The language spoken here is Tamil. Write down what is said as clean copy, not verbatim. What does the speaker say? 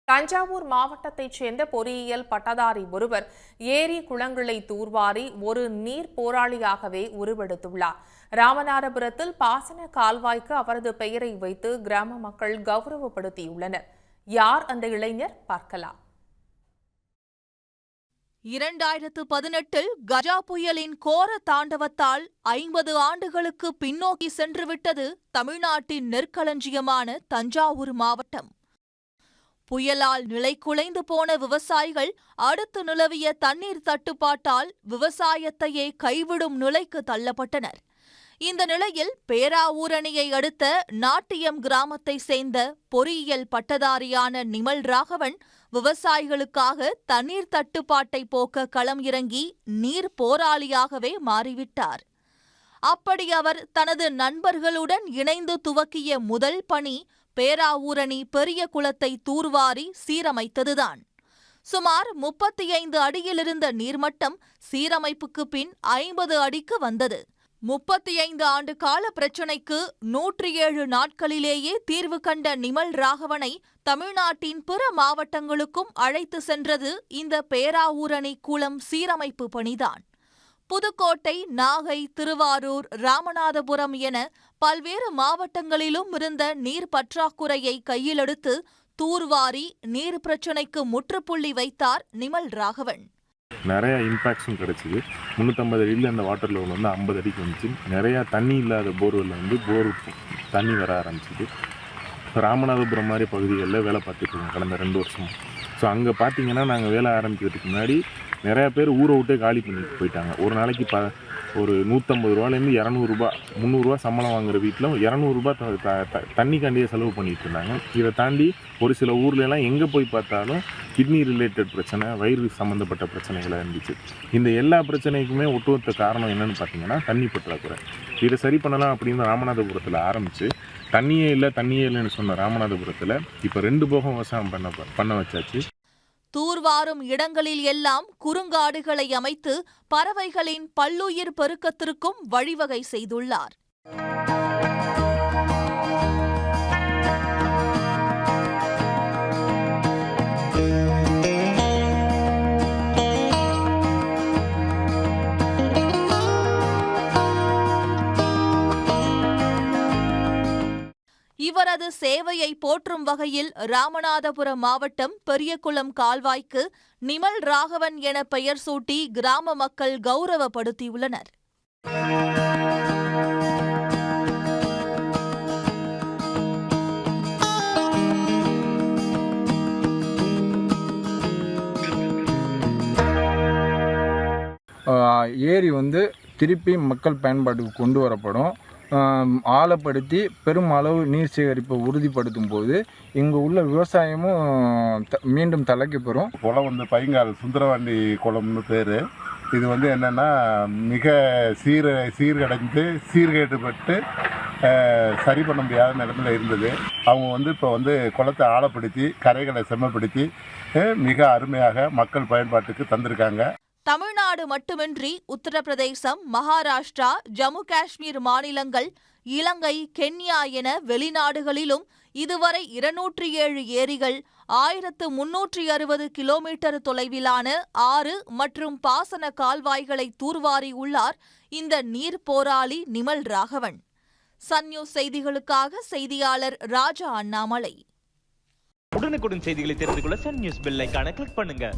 தஞ்சாவூர் மாவட்டத்தைச் சேர்ந்த பொறியியல் பட்டதாரி ஒருவர் ஏரி குளங்களை தூர்வாரி ஒரு நீர் போராளியாகவே உருவெடுத்துள்ளார். ராமநாதபுரத்தில் பாசன கால்வாய்க்கு அவரது பெயரை வைத்து கிராம மக்கள் கௌரவப்படுத்தியுள்ளனர். யார் அந்த இளைஞர்? பார்க்கலாம். 2018 கஜா புயலின் கோர தாண்டவத்தால் 50 ஆண்டுகளுக்கு பின்னோக்கி சென்றுவிட்டது தமிழ்நாட்டின் நெற்களஞ்சியமான தஞ்சாவூர் மாவட்டம். புயலால் நிலைகுலைந்து போன விவசாயிகள் அடுத்து நிலவிய தண்ணீர் தட்டுப்பாட்டால் விவசாயத்தையே கைவிடும் நிலைக்கு தள்ளப்பட்டனர். இந்த நிலையில் பேராவூரணியை அடுத்த நாட்டியம் கிராமத்தை சேர்ந்த பொறியியல் பட்டதாரியான நிமல் ராகவன் விவசாயிகளுக்காக தண்ணீர் தட்டுப்பாட்டை போக்க களம் இறங்கி நீர் போராளியாகவே மாறிவிட்டார். அப்படி அவர் தனது நண்பர்களுடன் இணைந்து துவக்கிய முதல் பணி பேராவூரணி பெரிய குளத்தை தூர்வாரி சீரமைத்ததுதான். சுமார் 35 அடியிலிருந்த நீர்மட்டம் சீரமைப்புக்கு பின் 50 அடிக்கு வந்தது. 35 ஆண்டு கால பிரச்சினைக்கு 107 நாட்களிலேயே தீர்வு கண்ட நிமல் ராகவனை தமிழ்நாட்டின் பிற மாவட்டங்களுக்கும் அழைத்து சென்றது இந்த பேராவூரணி குளம் சீரமைப்பு பணிதான். புதுக்கோட்டை, நாகை, திருவாரூர், ராமநாதபுரம் என பல்வேறு மாவட்டங்களிலும் இருந்த நீர் பற்றாக்குறையை கையிலெடுத்து தூர்வாரி நீர் பிரச்சினைக்கு முற்றுப்புள்ளி வைத்தார் நிமல் ராகவன். நிறைய இம்பாக்ட்ஸும் கிடைச்சிது. 350 அடியில் அந்த வாட்டர் லெவல் 50 அடிக்கு வந்துச்சு. நிறையா தண்ணி இல்லாத போர்வெல்ல போர் தண்ணி வர ஆரம்பிச்சிது. ராமநாதபுரம் மாதிரி பகுதிகளில் வேலை பார்த்துட்ருக்கோம் கடந்த 2 வருஷம். ஸோ அங்கே பார்த்தீங்கன்னா நாங்கள் வேலை ஆரம்பிக்கிறதுக்கு முன்னாடி நிறையா பேர் ஊரை விட்டே காலி பண்ணிட்டு போயிட்டாங்க. ஒரு நாளைக்கு ஒரு 150 ரூபாலேருந்து 200 300 சம்பளம் வாங்குற வீட்டில் 200 தண்ணிக்காண்டியே செலவு பண்ணிட்டு இருந்தாங்க. இதை தாண்டி ஒரு சில ஊர்லலாம் எங்கே போய் பார்த்தாலும் கிட்னி ரிலேட்டட் பிரச்சனை, வயிறு சம்மந்தப்பட்ட பிரச்சனைகளாக இருந்துச்சு. இந்த எல்லா பிரச்சனைக்குமே ஒட்டுமொத்த காரணம் என்னென்னு பார்த்தீங்கன்னா தண்ணி பற்றாக்குறை. இதை சரி பண்ணலாம் அப்படின்னு ராமநாதபுரத்தில் ஆரம்பித்து தண்ணியே இல்லைன்னு சொன்ன ராமநாதபுரத்தில் இப்போ 2 போகம் விவசாயம் பண்ண வச்சாச்சு. தூர்வாரும் இடங்களில் எல்லாம் குறுங்காடுகளை அமைத்து பறவைகளின் பல்லுயிர் பெருக்கத்திற்கும் வழிவகை செய்துள்ளார். இவரது சேவையை போற்றும் வகையில் ராமநாதபுரம் மாவட்டம் பெரியகுளம் கால்வாய்க்கு நிமல் ராகவன் என பெயர் சூட்டி கிராம மக்கள் கௌரவப்படுத்தியுள்ளனர். ஏரி திருப்பி மக்கள் பயன்பாட்டுக்கு கொண்டு வரப்படும். ஆழப்படுத்தி பெரும் அளவு நீர் சேகரிப்பை உறுதிப்படுத்தும் போது இங்கே உள்ள விவசாயமும் மீண்டும் தலைக்கு பெறும். குளம் பைங்கால் சுந்தரவாண்டி குளம்னு பேர். இது என்னென்னா மிக சீர்கடைந்து சீர்கேட்டுப்பட்டு சரி பண்ண முடியாத நிலைமையில் இருந்தது. அவங்க இப்போ குளத்தை ஆழப்படுத்தி கரைகளை செம்மப்படுத்தி மிக அருமையாக மக்கள் பயன்பாட்டுக்கு தந்திருக்காங்க. தமிழ்நாடு மட்டுமின்றி உத்தரப்பிரதேசம், மகாராஷ்டிரா, ஜம்மு காஷ்மீர் மாநிலங்கள், இலங்கை, கென்யா என வெளிநாடுகளிலும் இதுவரை 207 ஏரிகள், 1360 கிலோமீட்டர் தொலைவிலான 6 மற்றும் பாசன கால்வாய்களை தூர்வாரி உள்ளார் இந்த நீர் போராளி நிமல் ராகவன். சன் நியூஸ் செய்திகளுக்காக செய்தியாளர் ராஜா அண்ணாமலை. உடனுக்குடன் செய்திகளை தெரிந்து கொள்ள சன் நியூஸ் பெல் ஐகானை கிளிக் பண்ணுங்க.